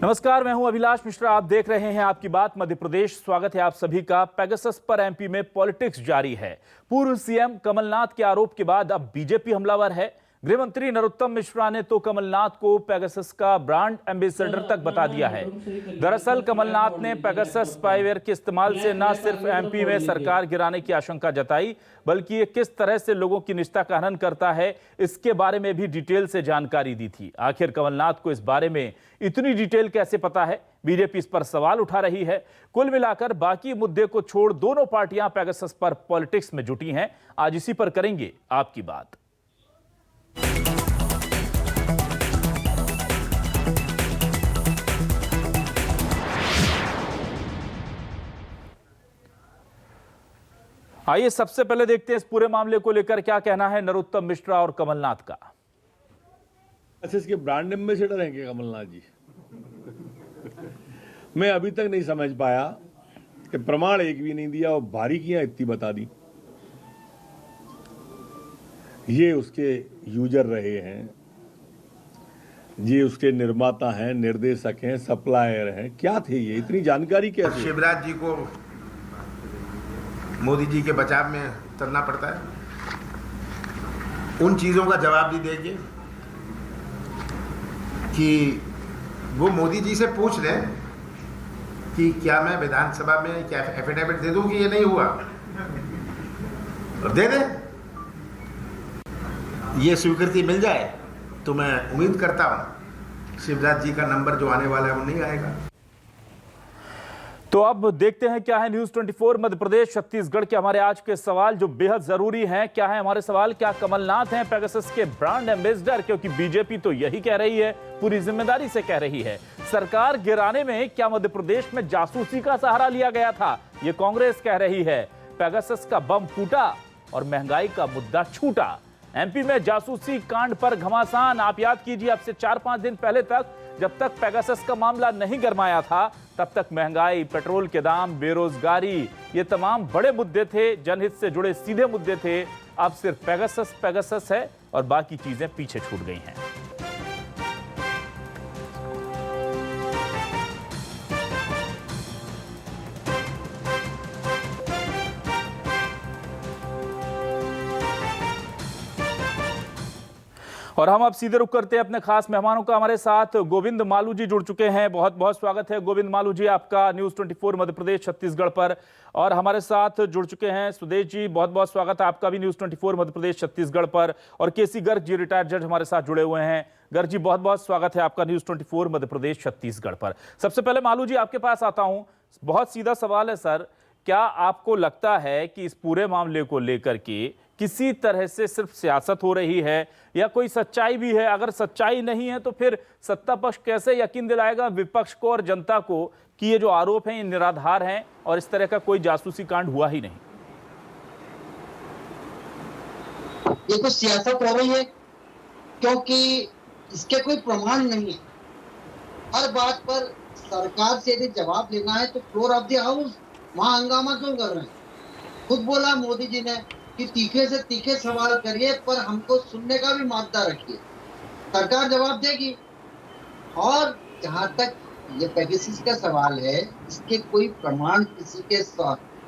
नमस्कार, मैं हूं अभिलाष मिश्रा। आप देख रहे हैं आपकी बात मध्य प्रदेश। स्वागत है आप सभी का। पेगासस पर एमपी में पॉलिटिक्स जारी है। पूर्व सीएम कमलनाथ के आरोप के बाद अब बीजेपी हमलावर है। गृह मंत्री नरोत्तम मिश्रा ने तो कमलनाथ को पेगासस का ब्रांड एम्बेसडर तक बता दिया है। दरअसल कमलनाथ ने पेगासस स्पाईवेयर के इस्तेमाल से न सिर्फ एमपी में सरकार गिराने की आशंका जताई, बल्कि ये किस तरह से लोगों की निष्ठा का हनन करता है, इसके बारे में भी डिटेल से जानकारी दी थी। आखिर कमलनाथ को इस बारे में इतनी डिटेल कैसे पता है? बीजेपी इस पर सवाल उठा रही है। कुल मिलाकर बाकी मुद्दे को छोड़ दोनों पार्टियां पेगासस पर पॉलिटिक्स में जुटी हैं। आज इसी पर करेंगे आपकी बात। आइए सबसे पहले देखते हैं इस पूरे मामले को लेकर क्या कहना है नरोत्तम मिश्रा और कमलनाथ का। इसके ब्रांड एम्बेसडर हैं क्या कमलनाथ जी? मैं अभी तक नहीं समझ पाया कि प्रमाण एक भी नहीं दिया और बारीकियां इतनी बता दी। ये उसके यूजर रहे हैं, ये उसके निर्माता हैं, निर्देशक हैं, सप्लायर हैं। क्या थे ये? इतनी जानकारी कैसे? शिवराज जी को मोदी जी के बचाव में करना पड़ता है। उन चीज़ों का जवाब भी देंगे कि वो मोदी जी से पूछ लें कि क्या मैं विधानसभा में क्या एफिडेविट दे दूं कि ये नहीं हुआ, और दे दें। ये स्वीकृति मिल जाए तो मैं उम्मीद करता हूं शिवराज जी का नंबर जो आने वाला है वो नहीं आएगा। तो अब देखते हैं क्या है न्यूज़ 24 मध्य प्रदेश छत्तीसगढ़ के हमारे आज के सवाल जो बेहद जरूरी हैं। क्या है हमारे सवाल? क्या कमलनाथ हैं पेगासस के ब्रांड एम्बेसडर? क्योंकि बीजेपी तो यही कह रही है, पूरी जिम्मेदारी से कह रही है। सरकार गिराने में क्या मध्य प्रदेश में जासूसी का सहारा लिया गया था? ये कांग्रेस कह रही है। पेगासस का बम फूटा और महंगाई का मुद्दा छूटा। एमपी में जासूसी कांड पर घमासान। आप याद कीजिए, अब से 4-5 दिन पहले तक, जब तक पेगासस का मामला नहीं गरमाया था, तब तक महंगाई, पेट्रोल के दाम, बेरोजगारी, ये तमाम बड़े मुद्दे थे, जनहित से जुड़े सीधे मुद्दे थे। अब सिर्फ पेगासस है और बाकी चीजें पीछे छूट गई हैं। और हम अब सीधे रुक करते हैं अपने खास मेहमानों का। हमारे साथ गोविंद मालू जी जुड़ चुके हैं। बहुत बहुत स्वागत है गोविंद मालू जी आपका न्यूज़ 24 मध्य प्रदेश छत्तीसगढ़ पर। और हमारे साथ जुड़ चुके हैं सुदेश जी, बहुत बहुत स्वागत है आपका भी न्यूज़ 24 मध्य प्रदेश छत्तीसगढ़ पर। और केसी गर्ग जी, रिटायर्ड जज, हमारे साथ जुड़े हुए हैं। गर्ग जी, बहुत बहुत स्वागत है आपका न्यूज़ 24 मध्य प्रदेश छत्तीसगढ़ पर। सबसे पहले मालू जी आपके पास आता हूँ। बहुत सीधा सवाल है सर, क्या आपको लगता है कि इस पूरे मामले को लेकर के किसी तरह से सिर्फ सियासत हो रही है या कोई सच्चाई भी है? अगर सच्चाई नहीं है तो फिर सत्ता पक्ष कैसे यकीन दिलाएगा विपक्ष को और जनता को कि ये जो आरोप हैं ये निराधार हैं और इस तरह का कोई जासूसी कांड हुआ ही नहीं? ये तो सियासत हो रही है क्योंकि इसके कोई प्रमाण नहीं है। हर बात पर सरकार से यदि जवाब लेना है तो फ्लोर ऑफ द हाउस वहां हंगामा क्यों कर रहे हैं? खुद बोला मोदी जी ने कि तीखे से तीखे सवाल करिए पर हमको सुनने का भी मादा रखिए, सरकार जवाब देगी। और जहां तक ये पेगासस का सवाल है, इसके कोई प्रमाण किसी के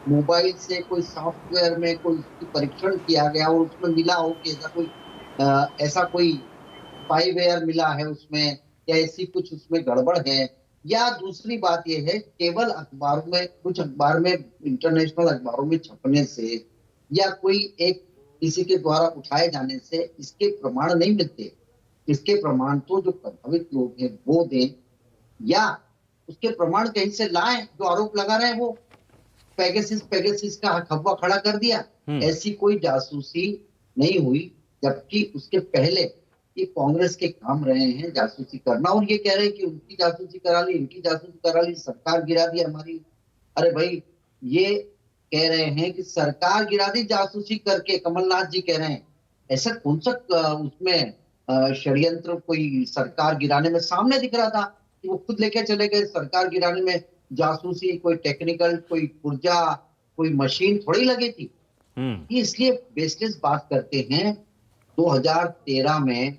मोबाइल से कोई सॉफ्टवेयर में कोई परीक्षण किया गया और उसमें मिला हो कि ऐसा कोई स्पाईवेयर मिला है उसमें, या ऐसी कुछ उसमें गड़बड़ है, या दूसरी बात यह है केवल अखबारों में, कुछ अखबार में, इंटरनेशनल अखबारों में छपने से या कोई एक किसी के द्वारा उठाए जाने से इसके प्रमाण नहीं मिलते। इसके प्रमाण तो जो प्रभावित लोग हैं वो दें, या उसके प्रमाण कहीं से लाएं। जो आरोप लगा रहे हैं वो पेगासस का खब्बा खड़ा कर दिया। ऐसी कोई जासूसी नहीं हुई, जबकि उसके पहले ये कांग्रेस के काम रहे हैं जासूसी करना। और ये कह रहे हैं कि उनकी जासूसी करा ली, इनकी जासूसी करा ली, सरकार गिरा दी हमारी। अरे भाई, ये कह रहे हैं कि सरकार गिरा दी जासूसी करके, कमलनाथ जी कह रहे हैं। ऐसा कौन सा उसमें षड्यंत्र कोई सरकार गिराने में सामने दिख रहा था कि वो खुद लेके चले गए? सरकार गिराने में जासूसी कोई टेक्निकल, कोई पुर्जा, कोई मशीन थोड़ी लगी थी। ये इसलिए बेसलेस बात करते हैं। 2013 में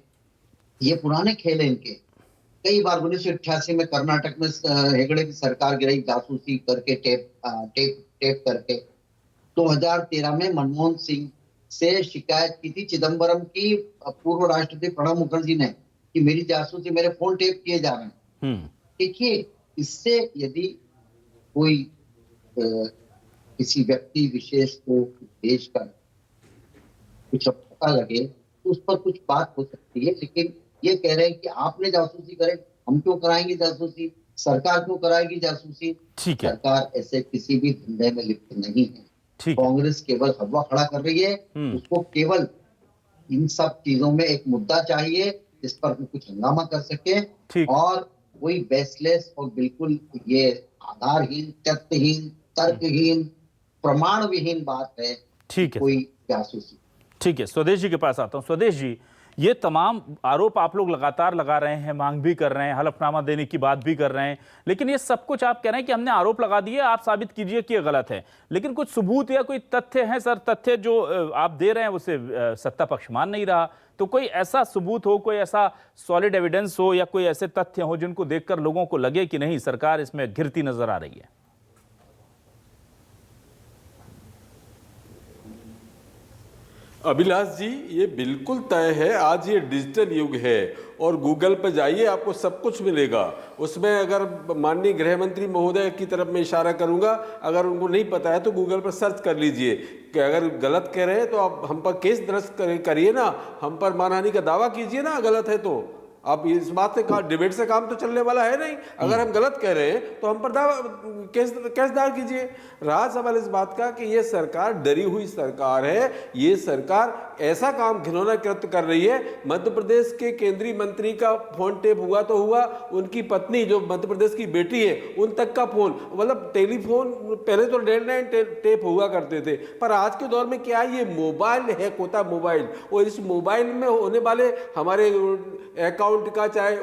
ये पुराने खेल हैं इनके, कई बार 1988 में कर्नाटक में हेगड़े की सरकार गिराई जासूसी करके टेप करके। 2013 में मनमोहन सिंह से शिकायत की थी चिदम्बरम की पूर्व राष्ट्रपति प्रणब मुखर्जी ने कि मेरी जासूसी, मेरे फोन टेप किए जा रहे हैं। देखिए, इससे यदि कोई किसी व्यक्ति विशेष को देश का कुछ पता लगे तो उस पर कुछ बात हो सकती है, लेकिन ये कह रहे हैं कि आपने जासूसी करे, हम क्यों कराएंगे जासूसी, सरकार क्यों कराएगी जासूसी। ठीक है, सरकार ऐसे किसी भी धंधे में लिप्त नहीं है। कांग्रेस केवल हवा खड़ा कर रही है, उसको केवल इन सब चीजों में एक मुद्दा चाहिए जिस पर वो कुछ हंगामा कर सके, और वही बेसलेस और बिल्कुल ये आधारहीन, तथ्यहीन, तर्कहीन, प्रमाण विहीन बात है। ठीक है, कोई जासूसी। ठीक है, स्वदेश जी के पास आता हूं। स्वदेश जी, ये तमाम आरोप आप लोग लगातार लगा रहे हैं, मांग भी कर रहे हैं, हलफनामा देने की बात भी कर रहे हैं, लेकिन ये सब कुछ आप कह रहे हैं कि हमने आरोप लगा दिए, आप साबित कीजिए कि ये गलत है, लेकिन कुछ सबूत या कोई तथ्य हैं सर? तथ्य जो आप दे रहे हैं उसे सत्ता पक्ष मान नहीं रहा, तो कोई ऐसा सबूत हो, कोई ऐसा सॉलिड एविडेंस हो या कोई ऐसे तथ्य हो जिनको देखकर लोगों को लगे कि नहीं, सरकार इसमें घिरती नजर आ रही है? अभिलाष जी, ये बिल्कुल तय है, आज ये डिजिटल युग है और गूगल पर जाइए, आपको सब कुछ मिलेगा। उसमें अगर माननीय गृह मंत्री महोदय की तरफ मैं इशारा करूंगा, अगर उनको नहीं पता है तो गूगल पर सर्च कर लीजिए कि अगर गलत कह रहे हैं तो आप हम पर केस दर्ज करिए ना, हम पर मानहानि का दावा कीजिए ना, गलत है तो। आप इस बात से डिबेट से काम तो चलने वाला है नहीं। अगर हम गलत कह रहे हैं तो हम पर केस दायर कीजिए। रहा सवाल इस बात का कि ये सरकार डरी हुई सरकार है, ये सरकार ऐसा काम घिनौना कृत्य कर रही है। मध्य प्रदेश के केंद्रीय मंत्री का फोन टेप हुआ तो हुआ, उनकी पत्नी जो मध्य प्रदेश की बेटी है उन तक का फोन, मतलब टेलीफोन, पहले तो लैंडलाइन टेप हुआ करते थे, पर आज के दौर में क्या है, ये मोबाइल हैक होता है, मोबाइल, और इस मोबाइल में होने वाले हमारे अकाउंट का चाहे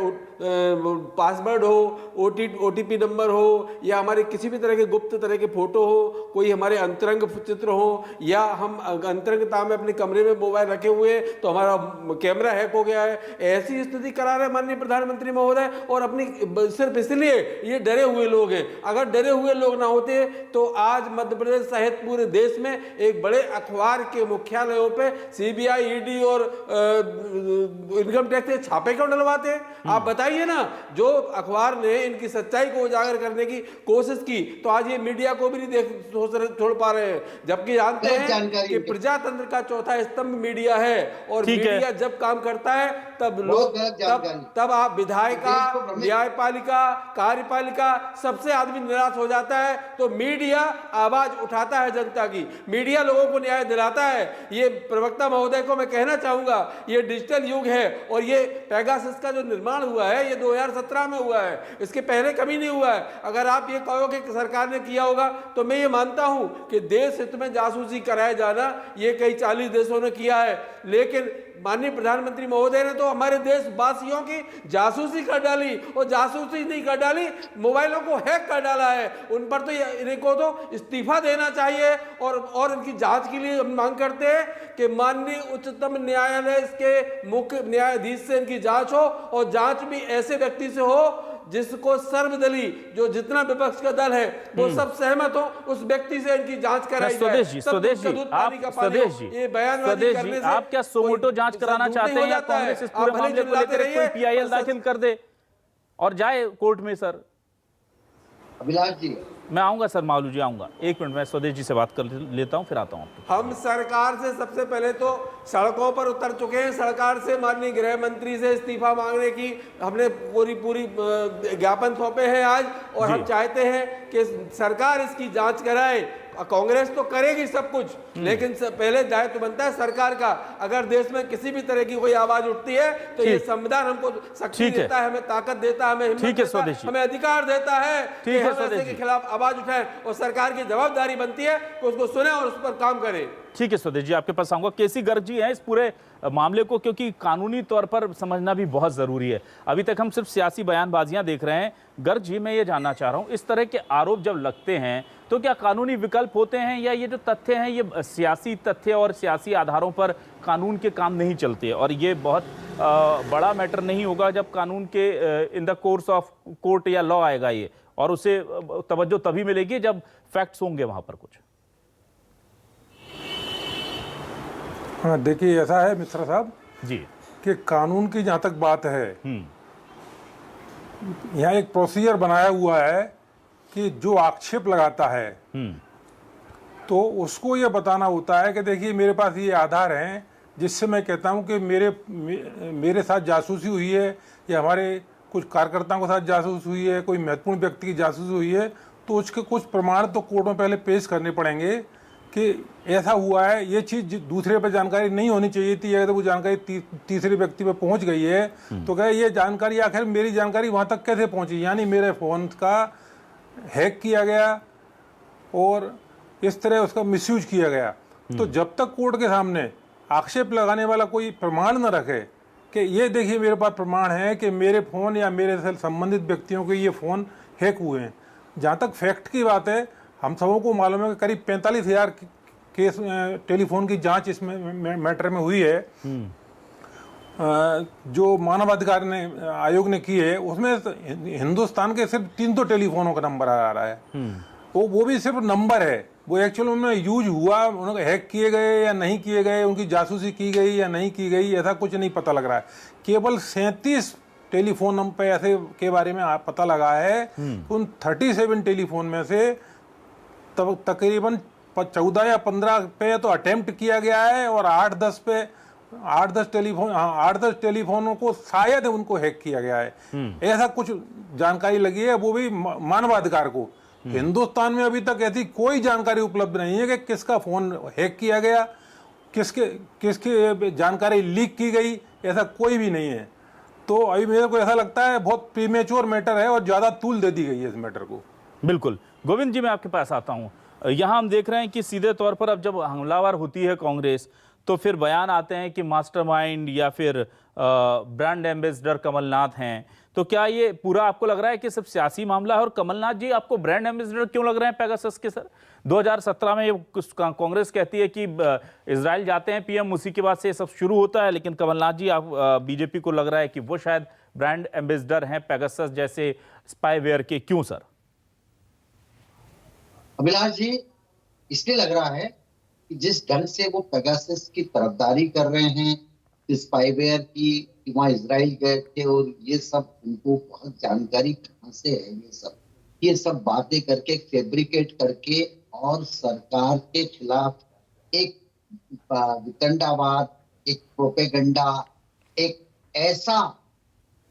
पासवर्ड हो, ओटीपी नंबर हो, या हमारे किसी भी तरह के गुप्त तरह के फोटो हो, कोई हमारे अंतरंग चित्र हो, या हम अंतरंगता में अपने कमरे में मोबाइल रखे हुए तो हमारा कैमरा हैक हो गया है, ऐसी स्थिति करा रहे माननीय प्रधानमंत्री महोदय। और अपनी सिर्फ इसलिए ये डरे हुए लोग हैं। अगर डरे हुए लोग ना होते तो आज मध्य प्रदेश सहित पूरे देश में एक बड़े अखबार के मुख्यालयों पे सीबीआई, ईडी और इनकम टैक्स के छापे क्यों डलवाते? आप बताइए ना। जो अखबार ने इनकी सच्चाई को उजागर करने की कोशिश की तो आज ये मीडिया को भी नहीं छोड़ पा रहे हैं, जबकि जानते हैं कि प्रजातंत्र का चौथा स्तंभ मीडिया है, और मीडिया जब काम करता है तब लोग तब आप विधायिका, न्यायपालिका, कार्यपालिका सबसे आदमी निराश हो जाता है, तो मीडिया आवाज उठाता है जनता की, मीडिया लोगों को न्याय दिलाता है। ये प्रवक्ता महोदय को मैं कहना चाहूंगा, ये डिजिटल युग है और ये पेगासस का जो निर्माण हुआ है ये 2017 में हुआ है, इसके पहले कभी नहीं हुआ है। अगर आप ये कहोगे कि सरकार ने किया होगा तो मैं ये मानता हूं कि देश हित में जासूसी कराया जाना ये कई 40 देशों ने किया है, लेकिन माननीय प्रधानमंत्री महोदय ने तो हमारे देशवासियों की जासूसी कर डाली, और जासूसी नहीं कर डाली, मोबाइलों को हैक कर डाला है। उन पर तो इनको तो इस्तीफा देना चाहिए, और इनकी जांच के लिए हम मांग करते हैं कि माननीय उच्चतम न्यायालय के मुख्य न्यायाधीश से इनकी जांच हो, और जांच भी ऐसे व्यक्ति से हो जिसको सर्वदलीय, जो जितना विपक्ष का दल है वो सब सहमत हो, उस व्यक्ति से इनकी जांच कराई जाए। स्वदेश जी, आप क्या सोमोटो जांच कराना चाहते हैं या कांग्रेस इस पूरे मामले को लेकर कोई पीआईएल दाखिल कर दे और जाए कोर्ट में? सर अभिलाष जी, मैं आऊंगा सर, मालू जी आऊंगा, एक मिनट मैं स्वदेश जी से बात कर लेता हूं, फिर आता हूं। हम सरकार से सबसे पहले तो सड़कों पर उतर चुके हैं, सरकार से माननीय गृह मंत्री से इस्तीफा मांगने की हमने पूरी ज्ञापन सौंपे हैं आज, और हम चाहते हैं कि सरकार इसकी जांच कराए। कांग्रेस तो करेगी सब कुछ, लेकिन पहले दायित्व बनता है सरकार का। अगर देश में किसी भी तरह की कोई आवाज उठती है तो ये संविधान हमको शक्ति देता है, हमें ताकत देता है, हमें हिम्मत देता है, हमें अधिकार देता है कि हम ऐसे के खिलाफ आवाज उठाएं, और सरकार की जवाबदारी बनती है कि उसको सुने और उस पर काम करें। ठीक है स्वदेश जी, आपके पास आऊंगा। केसी गर्ग जी हैं इस पूरे मामले को, क्योंकि कानूनी तौर पर समझना भी बहुत जरूरी है। अभी तक हम सिर्फ सियासी बयानबाजियां देख रहे हैं। गर्ग जी, मैं ये जानना चाह रहा हूं, इस तरह के आरोप जब लगते हैं तो क्या कानूनी विकल्प होते हैं, या ये जो तथ्य हैं ये सियासी तथ्य और सियासी आधारों पर कानून के काम नहीं चलते, और ये बहुत बड़ा मैटर नहीं होगा जब कानून के in the course of court या लॉ आएगा ये, और उसे तवज्जो तभी मिलेगी जब फैक्ट्स होंगे वहां पर कुछ? हाँ, देखिए ऐसा है मिश्रा साहब जी कि कानून की जहाँ तक बात है, यहाँ एक प्रोसीजर बनाया हुआ है कि जो आक्षेप लगाता है तो उसको ये बताना होता है कि देखिए मेरे पास ये आधार हैं जिससे मैं कहता हूँ कि मेरे साथ जासूसी हुई है, या हमारे कुछ कार्यकर्ताओं के साथ जासूसी हुई है, कोई महत्वपूर्ण व्यक्ति की जासूसी हुई है, तो उसके कुछ प्रमाण तो कोर्ट में पहले पेश करने पड़ेंगे कि ऐसा हुआ है। ये चीज़ दूसरे पर जानकारी नहीं होनी चाहिए थी, अगर वो जानकारी तीसरे व्यक्ति पे पहुंच गई है तो क्या ये जानकारी आखिर मेरी जानकारी वहां तक कैसे पहुंची? यानी मेरे फ़ोन का हैक किया गया और इस तरह उसका मिसयूज किया गया। तो जब तक कोर्ट के सामने आक्षेप लगाने वाला कोई प्रमाण न रखे कि ये देखिए मेरे पास प्रमाण है कि मेरे फ़ोन या मेरे से संबंधित व्यक्तियों के ये फ़ोन हैक हुए हैं। जहाँ तक फैक्ट की बात है, हम सबों को मालूम है कि करीब 45,000 केस टेलीफोन की जांच इसमें मैटर में हुई है जो मानवाधिकार आयोग ने की है। उसमें हिंदुस्तान के सिर्फ 300 टेलीफोनों का नंबर आ रहा है। वो भी सिर्फ नंबर है, वो एक्चुअल में यूज हुआ, उन्होंने हैक किए गए या नहीं किए गए, उनकी जासूसी की गई या नहीं की गई, ऐसा कुछ नहीं पता लग रहा है। केवल 37 टेलीफोन नंबर पे ऐसे के बारे में पता लगा है। उन 37 टेलीफोन में से तकरीबन 14 या 15 पे तो अटेम्प्ट किया गया है, और 8-10 टेलीफोनों को शायद उनको हैक किया गया है, ऐसा कुछ जानकारी लगी है, वो भी मानवाधिकार को। हिंदुस्तान में अभी तक ऐसी कोई जानकारी उपलब्ध नहीं है कि किसका फोन हैक किया गया, किसकी जानकारी लीक की गई, ऐसा कोई भी नहीं है। तो अभी मेरे को ऐसा लगता है बहुत प्रीमेच्योर मैटर है और ज्यादा तूल दे दी गई है इस मैटर को। बिल्कुल। गोविंद जी, मैं आपके पास आता हूं। यहां हम देख रहे हैं कि सीधे तौर पर अब जब हमलावर होती है कांग्रेस, तो फिर बयान आते हैं कि मास्टरमाइंड या फिर ब्रांड एम्बेसडर कमलनाथ हैं। तो क्या ये पूरा आपको लग रहा है कि सिर्फ सियासी मामला है? और कमलनाथ जी आपको ब्रांड एम्बेसडर क्यों लग रहे हैं पेगासस के? सर 2017 में ये कांग्रेस कहती है कि इजराइल जाते हैं पीएम, उसी के बाद से ये सब शुरू होता है, लेकिन कमलनाथ जी आप बीजेपी को लग रहा है कि वो शायद ब्रांड एम्बेसडर हैं पेगासस जैसे स्पाईवेयर के। क्यों सर? अभिलाष जी, इसलिए लग रहा है कि जिस ढंग से वो पेगासस की तरफदारी कर रहे हैं, स्पाईवेयर की, वहां इजराइल गए थे और ये सब, उनको बहुत जानकारी कहां से है, ये सब बातें करके फैब्रिकेट करके और सरकार के खिलाफ एक वितंडावाद, एक प्रोपेगेंडा, एक ऐसा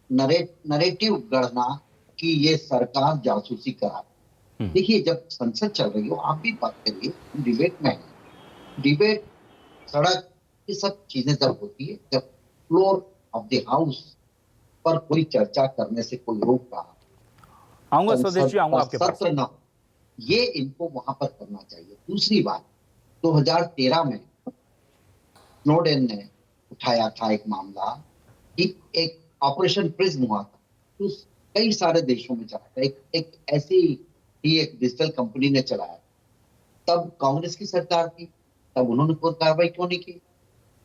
नरेटिव गढ़ना कि ये सरकार जासूसी करा। देखिए, जब संसद चल रही हो, आप भी बात करिए, डिबेट में है, डिबेट, सड़क, ये सब चीजें जब होती है, जब फ्लोर ऑफ द हाउस पर कोई चर्चा करने से कोई रोक रहा, आऊंगा स्वदेश जी, आऊंगा आपके पास। न, ये इनको वहां पर करना चाहिए। दूसरी बात, 2013 में स्नोडेन ने उठाया था एक मामला, एक ऑपरेशन प्रिज्म हुआ था, तो कई सारे देशों में चला था, एक ऐसी ही एक डिजिटल कंपनी ने चलाया। तब कांग्रेस की सरकार थी, तब उन्होंने कोई कार्रवाई क्यों नहीं की?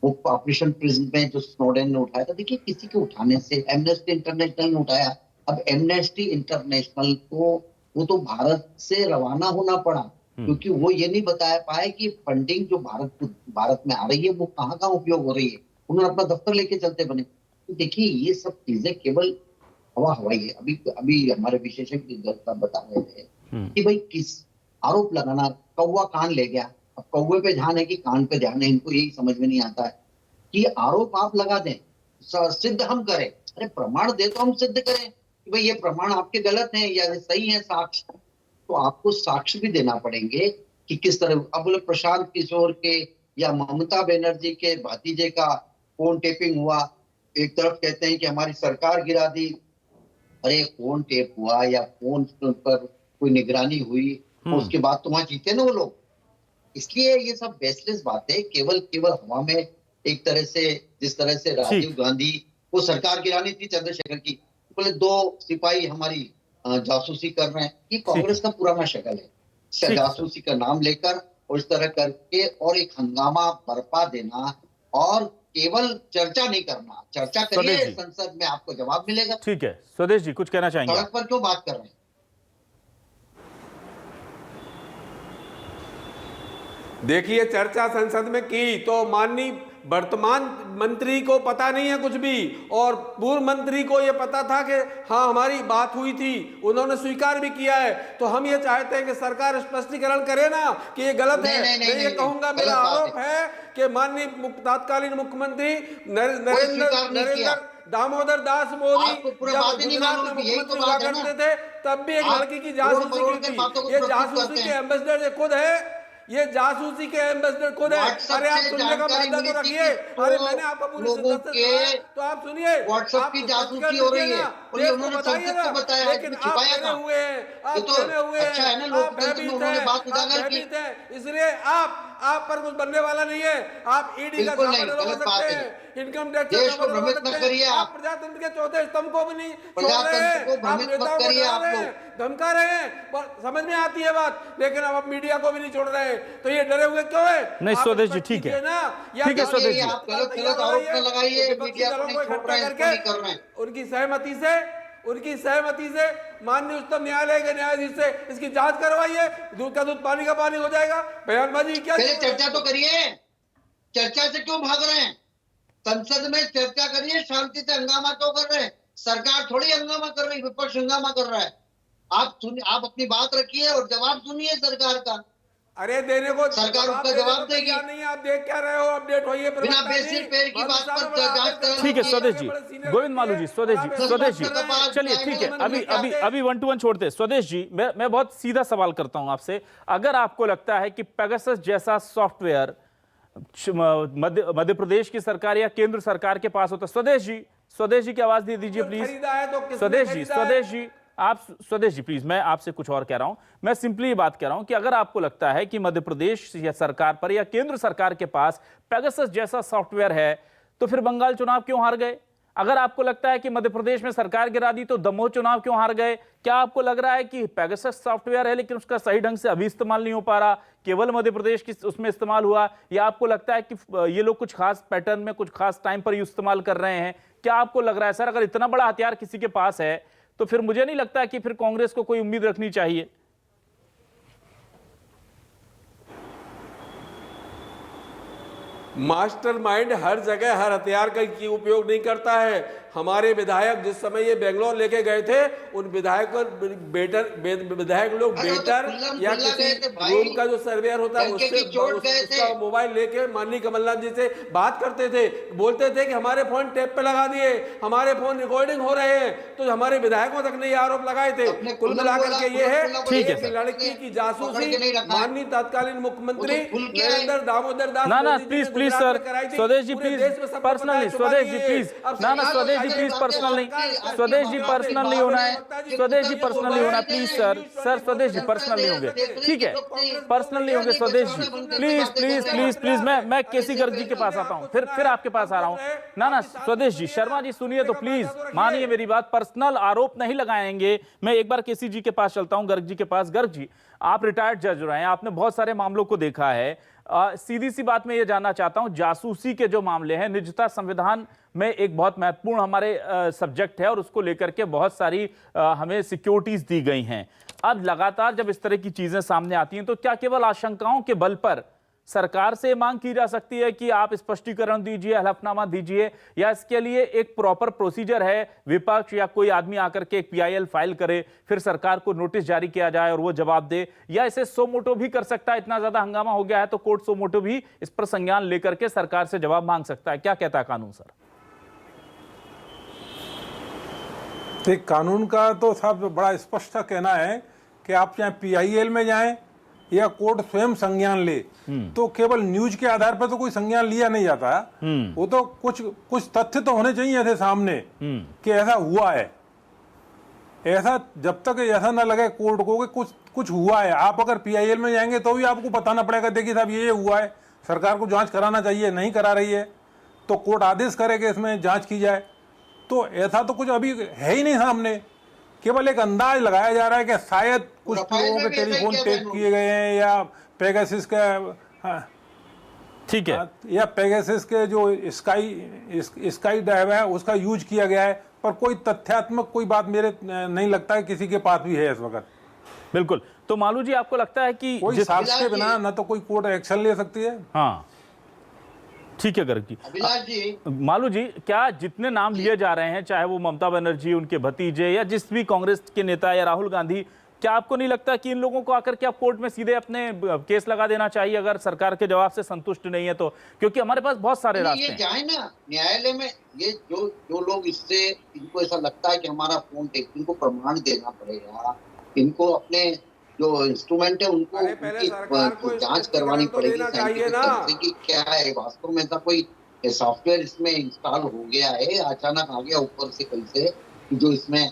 वो ऑपरेशन प्रिज्म में जो स्नोडेन ने उठाया था, देखिए किसी के उठाने से, एमनेस्टी इंटरनेशनल ने उठाया। अब एमनेस्टी इंटरनेशनल को वो तो भारत से रवाना होना पड़ा, क्योंकि वो ये नहीं बताया पाए कि फंडिंग जो भारत में आ रही है वो कहाँ उपयोग हो रही है। उन्होंने अपना दफ्तर लेके चलते बने। तो देखिए, ये सब चीजें केवल हवाई है। अभी हमारे विशेषज्ञ बता रहे थे कि भाई किस आरोप लगाना, कौवा कान ले गया, अब कौवे पे ध्यान है कि कान पे ध्यान है, इनको यही समझ में नहीं आता है कि आरोप आप लगा दें, सिद्ध हम करें। अरे प्रमाण दे तो हम सिद्ध करें कि भाई ये प्रमाण आपके गलत हैं या सही है, साक्ष्य, तो आपको साक्ष्य भी देना पड़ेंगे कि किस तरह। अब बोले प्रशांत किशोर के या ममता बनर्जी के भतीजे का फोन टेपिंग हुआ, एक तरफ कहते हैं कि हमारी सरकार गिरा दी। अरे फोन टेप हुआ या फोन पर कोई निगरानी हुई, उसके बाद तो वहां जीते ना वो लोग। इसलिए ये सब बेसलेस बातें केवल हवा में, एक तरह से जिस तरह से राजीव गांधी वो सरकार गिरानी थी चंद्रशेखर की, बोले 2 सिपाही हमारी जासूसी कर रहे हैं, ये कांग्रेस का पुराना शक्ल है, जासूसी का नाम लेकर और इस तरह करके और एक हंगामा बरपा देना और केवल चर्चा नहीं करना। चर्चा करिए संसद में, आपको जवाब मिलेगा। ठीक है स्वदेश जी, कुछ कहना चाहेंगे? सड़क पर क्यों बात कर रहे हैं? देखिए, चर्चा संसद में की तो माननीय वर्तमान मंत्री को पता नहीं है कुछ भी, और पूर्व मंत्री को यह पता था कि हाँ हमारी बात हुई थी, उन्होंने स्वीकार भी किया है। तो हम ये चाहते हैं कि सरकार स्पष्टीकरण करे ना कि ये गलत है। मैं ये कहूंगा, मेरा आरोप है कि माननीय तत्कालीन मुख्यमंत्री नरेंद्र दामोदर दास मोदी जब गुजरात में मुख्यमंत्री हुआ करते थे तब भी एक लड़की की जासूसी की थी। ये जासूसी के एम्बेसडर ये खुद है, ये जासूसी के एम्बेसडर खुद है। अरे आप सुनने का मायदा तो रखिए। अरे मैंने आपको पूरी शिद्दत से सुना, तो आप सुनिए। व्हाट्सएप की जासूसी हो रही है, उन्होंने बताइएगा, बताया, लेकिन आप बने हुए हैं, आप बने हुए हैं, अच्छा है ना, आप भयभीत हैं, इसलिए आप पर कुछ बनने वाला नहीं है। आप ईडी का सामान लगा सकते हैं, इनकम टैक्स का सामान लगा सकते हैं, आप प्रजातंत्र के चौथे स्तंभ को भी नहीं छोड़ रहे हैं, आप नेताओं को डरा रहे हैं, धमका रहे हैं। समझ में आती है बात, लेकिन अब आप मीडिया को भी नहीं छोड़ रहे हैं, तो ये डरे हुए क्यों है? नहीं स्वदेश जी, ठीक है ना, ठीक है स्वदेश जी, आप गलत आरोप न लगाइए, मीडिया को नहीं छोड़ रहे हैं, उनकी सहमति से माननीय उच्चतम न्यायालय के न्यायाधीश से इसकी जांच करवाइए, दूध का दूध पानी का पानी हो जाएगा। बयानबाजी क्या? चर्चा तो करिए, चर्चा से क्यों भाग रहे हैं? संसद में चर्चा करिए, शांति से हंगामा तो कर रहे हैं, सरकार थोड़ी हंगामा कर रही, विपक्ष हंगामा कर रहा है। आप अपनी बात रखिए और जवाब सुनिए सरकार का। अरे देने को सरकार उसका जवाब देगी। नहीं, आप देख क्या रहे हो? अपडेट होइए, बिना बेसिर पैर की बात पर जांच कर। ठीक है स्वदेश जी, गोविंद मालू जी, स्वदेश जी चलिए ठीक है, अभी 1 to 1 छोड़ते हैं। स्वदेश जी, मैं बहुत सीधा सवाल करता हूं आपसे, अगर आपको लगता है कि पेगासस जैसा सॉफ्टवेयर मध्य प्रदेश की सरकार या केंद्र सरकार के पास होता, स्वदेश जी की आवाज दे दीजिए प्लीज। स्वदेश जी प्लीज, मैं आपसे कुछ और कह रहा हूं, मैं सिंपली ये बात कह रहा हूं कि अगर आपको लगता है कि मध्य प्रदेश या सरकार पर या केंद्र सरकार के पास पेगासस जैसा सॉफ्टवेयर है, तो फिर बंगाल चुनाव क्यों हार गए? अगर आपको लगता है कि मध्य प्रदेश में सरकार गिरा दी, तो दमोह चुनाव क्यों हार गए? क्या आपको लग रहा है कि पेगासस सॉफ्टवेयर है लेकिन उसका सही ढंग से अभी इस्तेमाल नहीं हो पा रहा, केवल मध्य प्रदेश की उसमें इस्तेमाल हुआ, या आपको लगता है कि ये लोग कुछ खास पैटर्न में कुछ खास टाइम पर इस्तेमाल कर रहे हैं? क्या आपको लग रहा है सर, अगर इतना बड़ा हथियार किसी के पास है तो फिर मुझे नहीं लगता कि फिर कांग्रेस को कोई उम्मीद रखनी चाहिए? मास्टरमाइंड हर जगह हर हथियार का उपयोग नहीं करता है। हमारे विधायक जिस समय ये बेंगलोर लेके गए थे, उन विधायक लोग बेटर या किसी रूम का जो सर्वेयर होता है उसका मोबाइल लेके माननीय कमलनाथ जी से बात करते थे, बोलते थे कि हमारे फोन टेप पे लगा दिए, हमारे फोन रिकॉर्डिंग हो रहे हैं। तो हमारे विधायकों तक ने ये आरोप लगाए थे। कुल मिलाकर के ये है कि लड़की की जासूसी माननीय तत्कालीन मुख्यमंत्री नरेंद्र दामोदर दास प्लीज सर, स्वदेश जी प्लीज पर्सनली, स्वदेश जी प्लीज, स्वदेश जी प्लीज पर्सनल नहीं, स्वदेश जी पर्सनल नहीं होना है, स्वदेश जी पर्सनल नहीं होना प्लीज सर, स्वदेश जी पर्सनल नहीं होंगे, ठीक है, पर्सनल नहीं होंगे स्वदेश जी, प्लीज प्लीज प्लीज प्लीज, मैं केसी गर्ग जी के पास आता हूँ, फिर आपके पास आ रहा हूँ। ना स्वदेश जी, शर्मा जी सुनिए तो प्लीज, मानिए मेरी बात, पर्सनल आरोप नहीं लगाएंगे। मैं एक बार केसी जी के पास चलता हूँ, गर्ग जी के पास। गर्ग जी, आप रिटायर्ड जज रहे हैं, आपने बहुत सारे मामलों को देखा है, सीधी सी बात मैं ये जानना चाहता हूं, जासूसी के जो मामले हैं, निजता संविधान में एक बहुत महत्वपूर्ण हमारे सब्जेक्ट है और उसको लेकर के बहुत सारी हमें सिक्योरिटीज दी गई हैं। अब लगातार जब इस तरह की चीजें सामने आती हैं, तो क्या केवल आशंकाओं के बल पर सरकार से मांग की जा सकती है कि आप स्पष्टीकरण दीजिए, हलफनामा दीजिए, या इसके लिए एक प्रॉपर प्रोसीजर है, विपक्ष या कोई आदमी आकर के एक PIL फाइल करे, फिर सरकार को नोटिस जारी किया जाए और वो जवाब दे, या इसे सो मोटो भी कर सकता है? इतना ज्यादा हंगामा हो गया है तो कोर्ट सो मोटो भी इस पर संज्ञान लेकर के सरकार से जवाब मांग सकता है। क्या कहता है कानून सर? कानून का तो साहब बड़ा स्पष्ट कहना है कि आप चाहे PIL में जाएं या कोर्ट स्वयं संज्ञान ले, तो केवल न्यूज के आधार पर तो कोई संज्ञान लिया नहीं जाता। वो तो कुछ तथ्य तो होने चाहिए थे सामने कि ऐसा हुआ है। ऐसा जब तक ऐसा ना लगे कोर्ट को कि कुछ हुआ है, आप अगर PIL में जाएंगे तो भी आपको बताना पड़ेगा, देखिए साहब ये हुआ है, सरकार को जांच कराना चाहिए, नहीं करा रही है तो कोर्ट आदेश करे कि इसमें जांच की जाए। तो ऐसा तो कुछ अभी है ही नहीं सामने, केवल एक अंदाज लगाया जा रहा है कि शायद कुछ लोगों के टेलीफोन टेप किए गए हैं या पेगासस का, हाँ, ठीक है, या पेगासस के जो स्काई ड्राइव है उसका यूज किया गया है, पर कोई तथ्यात्मक कोई बात मेरे नहीं लगता है किसी के पास भी है इस वक्त। बिल्कुल। तो मालू जी, आपको लगता है कि कोई साक्ष्य के बिना न तो कोई कोर्ट एक्शन ले सकती है। हाँ, ठीक है गर्ग जी। अभिलाष जी, मालू जी, क्या जितने नाम लिए जा रहे हैं, चाहे वो ममता बनर्जी, उनके भतीजे या जिस भी कांग्रेस के नेता या राहुल गांधी, क्या आपको नहीं लगता कि इन लोगों को आकर के आप कोर्ट में सीधे अपने केस लगा देना चाहिए अगर सरकार के जवाब से संतुष्ट नहीं है तो? क्योंकि हमारे पास बहुत सारे रास्ते ये हैं। जाए ना न्यायालय में, ये जो लोग इससे, इनको ऐसा लगता है कि हमारा फोन टेपिंग को प्रमाण देना पड़ेगा, इनको अपने जो इंस्ट्रूमेंट है उनको जांच करवानी पड़ेगी कि क्या है वास्तव में, ऐसा कोई सॉफ्टवेयर इसमें इंस्टॉल हो गया है, अचानक आ गया ऊपर से कहीं से, जो इसमें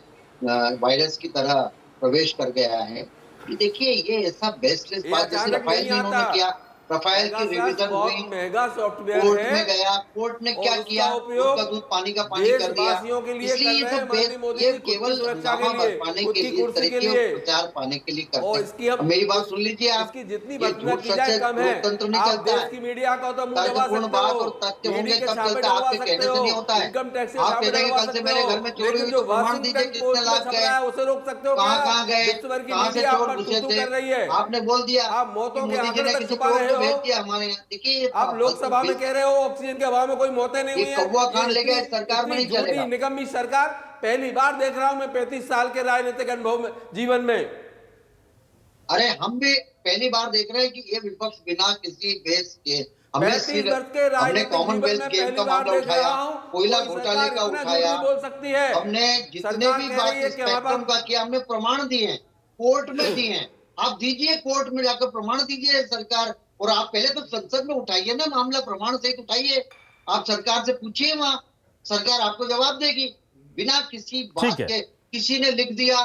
वायरस की तरह प्रवेश कर गया है। देखिए ये ऐसा बेस्ट बात जैसे रफाइल में इन्होंने किया, रफाइल की रिवीजन हुई, महंगा सॉफ्टवेयर कोर्ट है, में गया, कोर्ट ने क्या किया, उसका दूध पानी का पानी कर दिया। इसलिए ये केवल हंगामा बरपाने के लिए, तरीके और प्रचार पाने के लिए करते हैं। मेरी बात सुन लीजिए आप, ये झूठ सच है, लोकतंत्र नहीं चलता है, तर्कपूर्ण बात और तथ्य होंगे तब चलता है, आपके कहने से नहीं होता है। आप कह रहे हैं कल से मेरे घर में चोरी हुई, तो प्रमाण दीजिए कितने लाख गए, कहाँ गए, कहाँ से चोर घुसे थे, आपने बोल दिया मोदी जी ने किसी को भेज दिया हमारे यहाँ। देखिए आप लोकसभा में कह रहे हो ऑक्सीजन के अभाव में कोई मौतें नहीं हुई है, कौवा खान ले गए, सरकार में नहीं चलेगा। निकम्मी सरकार, पहली बार देख रहा हूं मैं 35 साल के राजनीतिक अनुभव में, जीवन में। अरे हम भी पहली बार देख रहे हैं कि ये विपक्ष बिना किसी बेस के, हमने कॉमनवेल्थ गेम का मामला उठाया, कोयला घोटाले का उठाया, बोल सकती है, हमने जितने भी बात स्पेक्ट्रम का किया, हमने प्रमाण दिए हैं, कोर्ट में दिए हैं। आप दीजिए, कोर्ट में जाकर प्रमाण दीजिए सरकार, और आप पहले तो संसद में उठाइए ना मामला, प्रमाण सहित उठाइए, आप सरकार से पूछिए, वहां सरकार आपको जवाब देगी। बिना किसी बात के किसी ने लिख दिया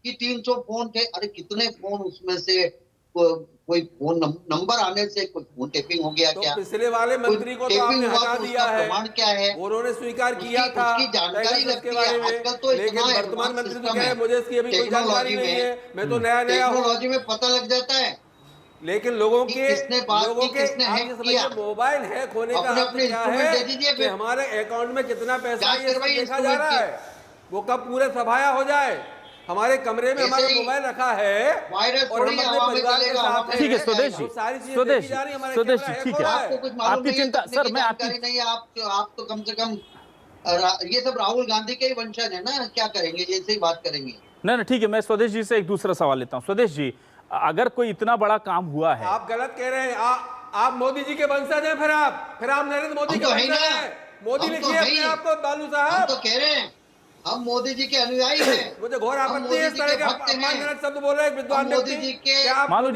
कि 300 फोन थे, अरे कितने फोन, उसमें से कोई फोन नंबर आने से कोई फोन टेपिंग हो गया? तो क्या पिछले वाले मंत्री को तो आपने हटा दिया है, प्रमाण क्या है, उन्होंने स्वीकार किया था, उसकी जानकारी लगती है। आजकल तो लेकिन वर्तमान मंत्री तो कह रहे हैं मुझे इसकी अभी कोई जानकारी नहीं है, मैं तो नया टेक्नोलॉजी में पता लग जाता है। लेकिन लोगों के किया, मोबाइल हैक होने का अपने क्या है कि हमारे अकाउंट में कितना पैसा है देखा जा रहा है, वो कब पूरे सफाया हो जाए। हमारे कमरे में हमारा मोबाइल रखा है और हम अपने परिवार के साथ हैं। ठीक है स्वदेश जी, स्वदेश जी, ठीक है, आपकी चिंता सर, मैं आपकी नहीं, आप तो कम से कम ये सब राहुल गांधी के ही वंशज है ना, क्या करेंगे, ऐसे ही बात करेंगे। नहीं ठीक है, मैं स्वदेश जी से एक दूसरा सवाल लेता हूँ। स्वदेश जी, अगर कोई इतना बड़ा काम हुआ है, आप गलत कह रहे हैं, आप मोदी जी के वंशज हैं, फिर आप नरेंद्र मोदी के वंशज हैं। मोदी लिखिए अपने आप को, बालू साहब, हम तो कह रहे हैं हम मोदी जी के अनुयायी हैं। मुझे घोर आपत्ति है इस तरह के अपमानजनक शब्द बोल रहे हैं विद्वान व्यक्ति। मालू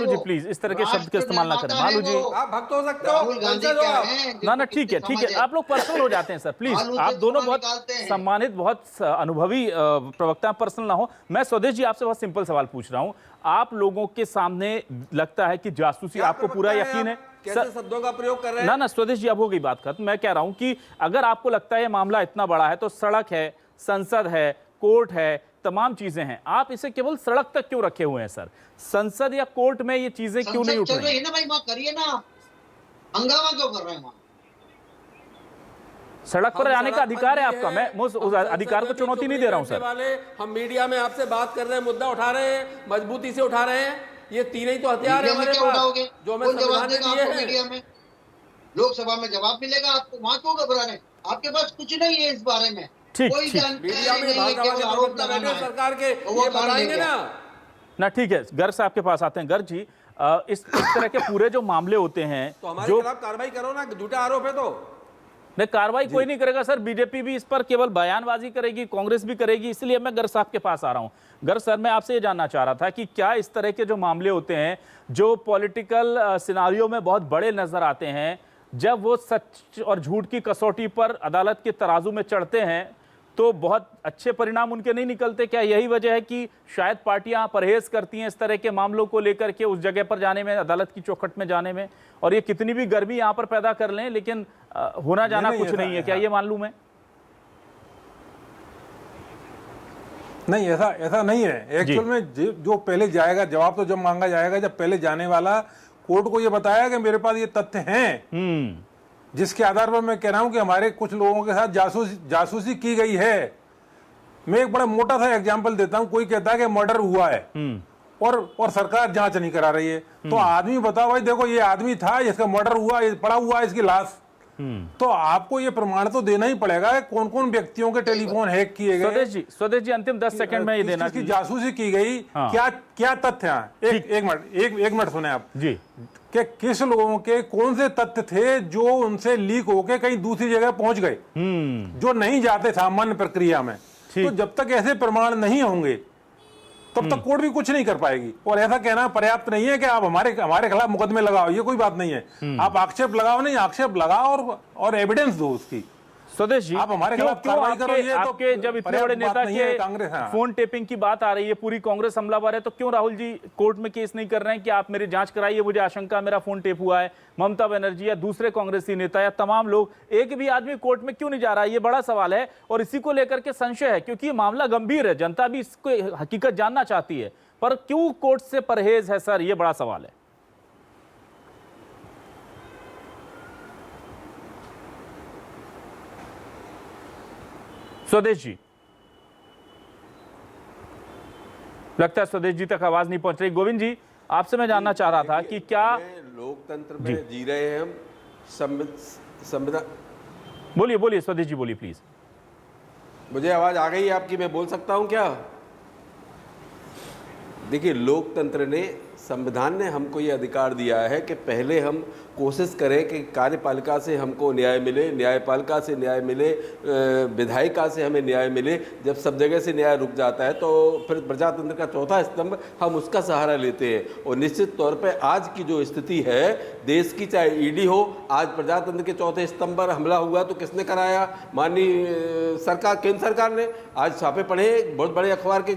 जी प्लीज इस तरह के शब्द का इस्तेमाल ना करें। मालू जी, आप भक्त हो सकते हो, राहुल गांधी क्या है? ना ठीक है, आप लोग पर्सनल हो जाते हैं सर, प्लीज। आप दोनों बहुत सम्मानित, बहुत अनुभवी प्रवक्ता, पर्सनल ना हो। मैं स्वदेश जी आपसे बहुत सिंपल सवाल पूछ रहा हूँ। आप लोगों के सामने लगता है कि जासूसी, आपको पूरा यकीन है? कैसे शब्दों का प्रयोग कर रहे हैं? ना स्वदेश जी, अब हो गई बात खत्म। मैं कह रहा हूं कि अगर आपको लगता है ये मामला इतना बड़ा है तो सड़क है, संसद है, कोर्ट है, तमाम चीजें हैं, आप इसे केवल सड़क तक क्यों रखे हुए हैं सर? संसद या कोर्ट में ये चीजें क्यों नहीं उठ रही है ना भाई? वहां करिए ना, हंगामा क्यों कर रहे हैं? वहां सड़क पर आने का अधिकार है आपका, मैं उस अधिकार को चुनौती नहीं दे रहा हूं सर। हम मीडिया में आपसे बात कर रहे हैं, मुद्दा उठा रहे हैं, मजबूती से उठा रहे हैं। ये तीन ही तो हथियार है हमारे पास जो हमें संविधान ने दिए हैं। मीडिया में, लोकसभा में जवाब मिलेगा आपको, वहां क्यों घबरा रहे हैं? आपके पास कुछ नहीं है इस बारे में, कोई मीडिया में आरोप लगाना है सरकार के, वो बताएंगे ना। ठीक है, गर्ग साहब के पास आते हैं। गर्ग जी, इस तरह के पूरे जो मामले होते हैं तो हमारे खिलाफ कार्रवाई करो ना, झूठा आरोप है तो। नहीं, कार्रवाई कोई नहीं करेगा सर, बीजेपी भी इस पर केवल बयानबाजी करेगी, कांग्रेस भी करेगी, इसलिए मैं गर्ग साहब के पास आ रहा हूं। गर्ग सर, मैं आपसे ये जानना चाह रहा था कि क्या इस तरह के जो मामले होते हैं, जो पॉलिटिकल सिनारियो में बहुत बड़े नजर आते हैं, जब वो सच और झूठ की कसौटी पर अदालत के तराजू में चढ़ते हैं, तो बहुत अच्छे परिणाम उनके नहीं निकलते। क्या यही वजह है कि शायद पार्टियां परहेज करती हैं इस तरह के मामलों को लेकर के उस जगह पर जाने में, अदालत की चौखट में जाने में? और ये कितनी भी गर्मी यहां पर पैदा कर लें, लेकिन होना जाना कुछ नहीं है, क्या ये मान लूं मैं? नहीं, ऐसा नहीं है। एक्चुअल में जो पहले जाएगा, जवाब तो जब मांगा जाएगा जब पहले जाने वाला कोर्ट को ये बताया कि मेरे पास ये तथ्य हैं, जिसके आधार पर मैं कह रहा हूं कि हमारे कुछ लोगों के साथ जासूसी की गई है। मैं एक बड़ा मोटा सा एग्जांपल देता हूं। कोई कहता है कि मर्डर हुआ है और सरकार जांच नहीं करा रही है, तो आदमी बताओ भाई, देखो ये आदमी था, इसका मर्डर हुआ, ये पड़ा हुआ है इसकी लाश, तो आपको ये प्रमाण तो देना ही पड़ेगा कौन कौन व्यक्तियों के टेलीफोन हैक किए गए। स्वदेश जी अंतिम 10 सेकंड में ये देना, किसकी जासूसी की गई, क्या तथ्य हैं। एक मिनट सुने आप जी, कि किस लोगों के कौन से तथ्य थे जो उनसे लीक होके कहीं दूसरी जगह पहुंच गए, जो नहीं जाते सामान्य प्रक्रिया में। तो जब तक ऐसे प्रमाण नहीं होंगे तब तक कोर्ट भी कुछ नहीं कर पाएगी। और ऐसा कहना पर्याप्त नहीं है कि आप हमारे खिलाफ मुकदमे लगाओ, ये कोई बात नहीं है। आप आक्षेप लगाओ, नहीं आक्षेप लगाओ और एविडेंस दो उसकी। स्वदेश जी, आप हमारे खिलाफ कार्रवाई करो, ये तो आपके जब इतने बड़े नेता के कांग्रेस फोन टेपिंग की बात आ रही है, पूरी कांग्रेस हमलावर है, तो क्यों राहुल जी कोर्ट में केस नहीं कर रहे हैं कि आप मेरी जांच कराइए, मुझे आशंका मेरा फोन टेप हुआ है? ममता बनर्जी या दूसरे कांग्रेसी नेता या तमाम लोग, एक भी आदमी कोर्ट में क्यों नहीं जा रहा है? ये बड़ा सवाल है और इसी को लेकर के संशय है, क्योंकि ये मामला गंभीर है, जनता भी इसको हकीकत जानना चाहती है, पर क्यों कोर्ट से परहेज है सर? ये बड़ा सवाल है। स्वदेश जी, लगता है स्वदेश जी तक आवाज नहीं पहुंच रही। गोविंद जी, आपसे मैं जानना चाह रहा था कि क्या लोकतंत्र में जी रहे हैं हम, संविधान। बोलिए स्वदेश जी, बोलिए प्लीज। मुझे आवाज आ गई आपकी, मैं बोल सकता हूं क्या? देखिए, लोकतंत्र ने, संविधान ने हमको ये अधिकार दिया है कि पहले हम कोशिश करें कि कार्यपालिका से हमको न्याय मिले, न्यायपालिका से न्याय मिले, विधायिका से हमें न्याय मिले। जब सब जगह से न्याय रुक जाता है तो फिर प्रजातंत्र का चौथा स्तंभ हम उसका सहारा लेते हैं। और निश्चित तौर पे आज की जो स्थिति है देश की, चाहे ईडी हो, आज प्रजातंत्र के चौथे स्तंभ पर हमला हुआ तो किसने कराया? माननीय सरकार, केंद्र सरकार ने। आज छापे पड़े, बहुत बड़े अखबार के,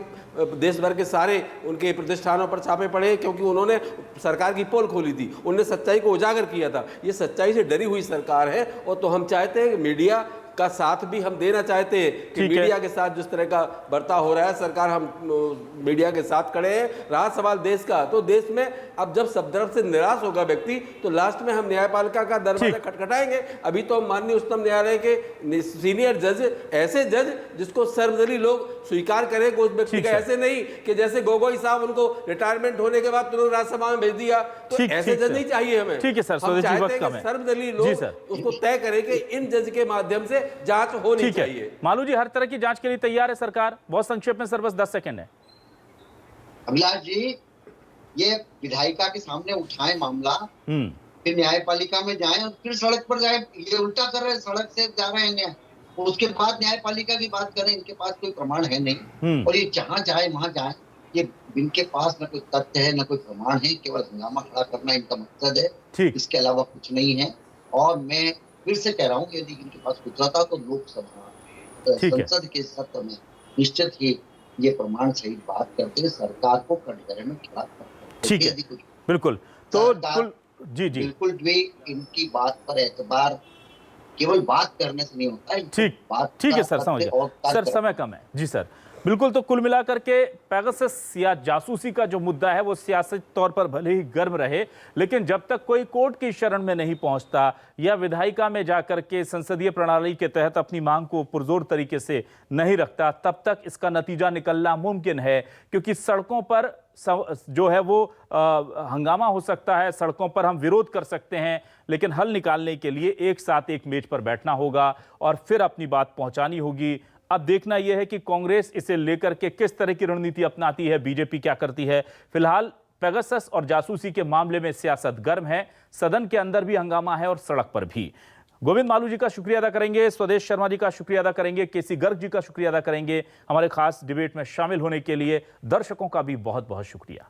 देश भर के सारे उनके प्रतिष्ठानों पर छापे पड़े, क्योंकि उन्होंने सरकार की पोल खोली थी, उन्होंने सच्चाई को उजागर किया था। ये सच्चाई से डरी हुई सरकार है। और तो हम चाहते हैं कि मीडिया का साथ भी हम देना चाहते हैं कि मीडिया के साथ जिस तरह का बर्ताव हो रहा है, सरकार, हम मीडिया के साथ खड़े हैं। रहा सवाल देश का, तो देश में अब जब सब तरफ से निराश होगा व्यक्ति, तो लास्ट में हम न्यायपालिका का दरवाजा खटखटाएंगे। अभी तो हम माननीय उच्चतम न्यायालय के सीनियर जज, ऐसे जज जिसको सर्वदलीय लोग स्वीकार करें कि उस व्यक्ति का, ऐसे नहीं कि जैसे गोगोई साहब उनको रिटायरमेंट होने के बाद तुरंत राज्यसभा में भेज दिया, तो ऐसे जज नहीं चाहिए हमें। ठीक है सर, हम चाहते हैं कि सर्वदलीय लोग उसको तय करें कि इन जज के माध्यम से जांच होनी चाहिए। मालू जी, हर तरह की जांच के लिए तैयार है सरकार? बहुत संक्षेप में सर, बस 10 सेकंड है। अभिलाष जी, ये विधायिका के सामने उठाए मामला, फिर न्यायपालिका में जाएं और फिर सड़क पर जाएं। ये उल्टा कर रहे हैं, सड़क से जा रहे हैं, उसके बाद न्यायपालिका की बात करें। इनके पास कोई प्रमाण है नहीं, और ये जहां जाए वहां जाए। ये इनके पास न कोई तथ्य है, न कोई प्रमाण है, केवल हंगामा खड़ा करना इनका मकसद है, इसके अलावा कुछ नहीं है। और मैं फिर से कह रहा हूँ, यदि इनके पास कुछ था तो लोकसभा, संसद के सत्र में निश्चित ही ये प्रमाण सहित बात करते, सरकार को कटघरे में खड़ा करते। ठीक है, बिल्कुल। तो जी बिल्कुल भी इनकी बात पर एतबार केवल बात करने से नहीं होता है। ठीक है सर, समझ गया सर, समय कम है जी सर। बिल्कुल, तो कुल मिलाकर के पेगासस या जासूसी का जो मुद्दा है वो सियासी तौर पर भले ही गर्म रहे, लेकिन जब तक कोई कोर्ट की शरण में नहीं पहुंचता या विधायिका में जाकर के संसदीय प्रणाली के तहत अपनी मांग को पुरजोर तरीके से नहीं रखता, तब तक इसका नतीजा निकलना मुमकिन है। क्योंकि सड़कों पर जो है वो हंगामा हो सकता है, सड़कों पर हम विरोध कर सकते हैं, लेकिन हल निकालने के लिए एक साथ एक मेज पर बैठना होगा और फिर अपनी बात पहुंचानी होगी। अब देखना यह है कि कांग्रेस इसे लेकर के किस तरह की रणनीति अपनाती है, बीजेपी क्या करती है। फिलहाल पेगासस और जासूसी के मामले में सियासत गर्म है, सदन के अंदर भी हंगामा है और सड़क पर भी। गोविंद मालू जी का शुक्रिया अदा करेंगे, स्वदेश शर्मा जी का शुक्रिया अदा करेंगे, केसी गर्ग जी का शुक्रिया अदा करेंगे हमारे खास डिबेट में शामिल होने के लिए। दर्शकों का भी बहुत बहुत शुक्रिया।